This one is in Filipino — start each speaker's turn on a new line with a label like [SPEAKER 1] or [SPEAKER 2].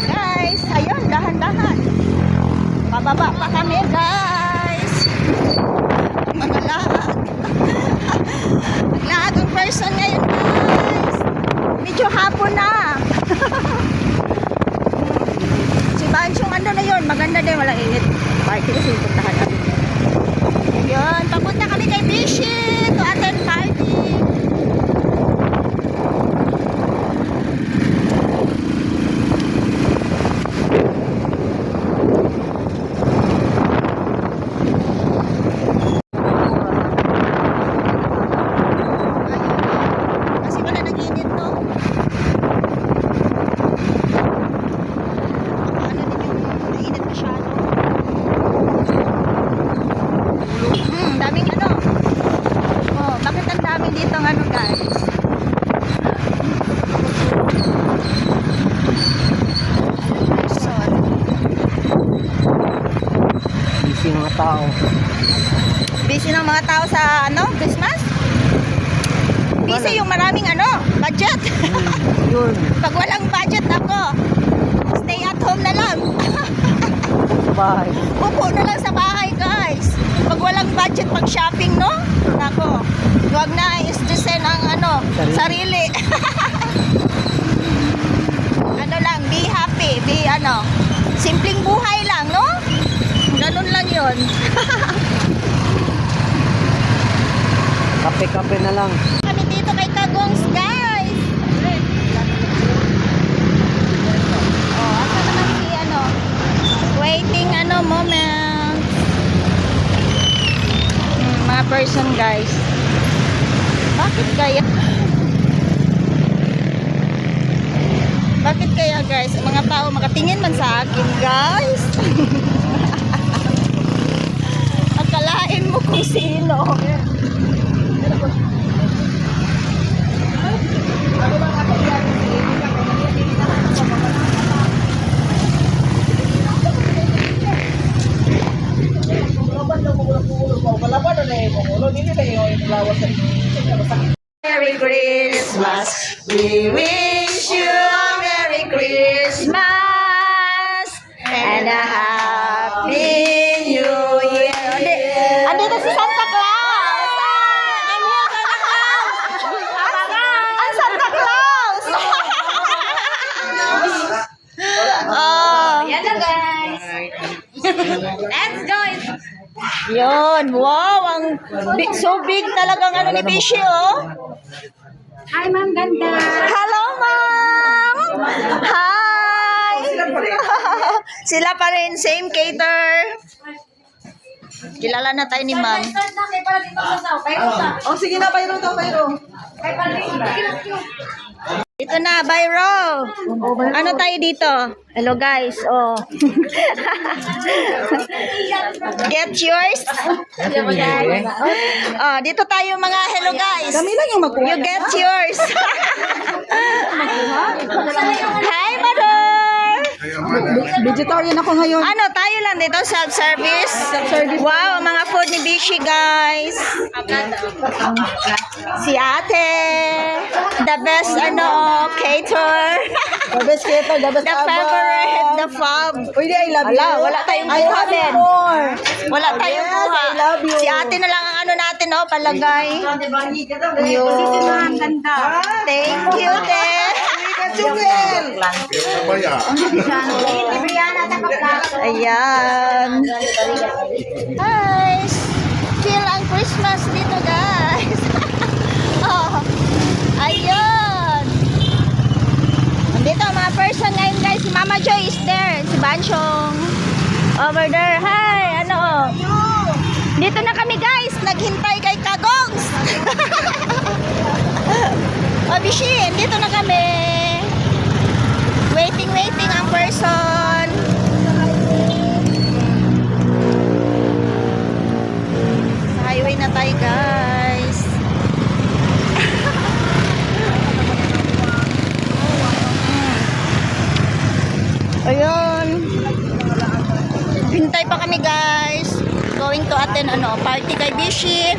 [SPEAKER 1] Guys, ayun, dahan-dahan. Pababa pa kami, guys. Mga lahat. Lahat ng person ngayon, guys. Medyo hapon na. Si Banchong ano na yun, maganda din, walang init. Party kasi puntahan namin. Ayun, papunta kami kay Bishi to attend party. Kasi wala nag-init to. Ano din yung mainit masyado. Daming ano. Oh, bakit ang dami dito ng ano, guys? Sorry.
[SPEAKER 2] Busy mga tao.
[SPEAKER 1] Busy ng mga tao sa ano, Christmas? Busy yung maraming ano, budget.
[SPEAKER 2] Yun.
[SPEAKER 1] Pag walang budget ako, stay at home na lang.
[SPEAKER 2] Bye.
[SPEAKER 1] Upo na lang sa bahay, guys. Pag walang budget pag shopping, no? Nako, huwag na i-stressin ang ano, sarili. Ano lang, be happy, be ano, simpleng buhay lang, no? Ganun lang yun.
[SPEAKER 2] Kape-kape na lang.
[SPEAKER 1] Kami dito kay Kagongs, guys. Oh, asa naman si ano, waiting ano moment. Mga person, guys. Bakit kaya? Bakit kaya, guys? Ang mga tao makatingin man sa akin, guys. Akalain mo kung sino. Merry Christmas. We wish you a Merry Christmas and a Happy New Year. Andito si Santa Claus. I'm here, Santa Claus. Ang Santa Claus. Oh.
[SPEAKER 3] Yan na, guys. Let's go.
[SPEAKER 1] Yun, wow, ang so big talagang ano ni Bishi, oh.
[SPEAKER 3] Hi, Ma'am Ganda.
[SPEAKER 1] Hello, ma'am. Hi. Sila pa rin, same cater. Kilala na tayo ni ma'am.
[SPEAKER 4] Oh, sige na, Bayro to, Bayro.
[SPEAKER 1] Ito na, Bayro. Ano tayo dito? Hello, guys. Oh. Get yours. Oh, dito tayo mga hello, guys.
[SPEAKER 4] Kami lang yung magkuha.
[SPEAKER 1] You get yours. Hi, mother.
[SPEAKER 4] Vegetarian ako ngayon.
[SPEAKER 1] Ano, tayo lang dito, self-service. Wow, ang mga food ni Bishi, guys. Si ate. The best, ano, cater.
[SPEAKER 4] The best cater, the best
[SPEAKER 1] The favorite, the fab.
[SPEAKER 4] Uy, I love you.
[SPEAKER 1] Wala tayong
[SPEAKER 4] I
[SPEAKER 1] kuha,
[SPEAKER 4] love you
[SPEAKER 1] Ben.
[SPEAKER 4] more.
[SPEAKER 1] Wala tayong
[SPEAKER 4] Yes,
[SPEAKER 1] kuha.
[SPEAKER 4] I love you.
[SPEAKER 1] Si ate na lang ang ano natin, oh, palagay. Yun.
[SPEAKER 3] Ganda.
[SPEAKER 1] Thank you, te.
[SPEAKER 4] Chungel.
[SPEAKER 1] Ayan. Guys, feel ang Christmas dito, guys. Oh, ayun. Nandito ang mga person ngayon, guys. Si Mama Joy is there. Si Banchong. Over there. Hi, ano, oh. Dito na kami, guys. Naghintay kay Kagongs. O, Bishin, dito na kami. Waiting ang person. Sa highway na tayo, guys. Ayun. Hintay pa kami, guys. Going to attend party kay Bishi.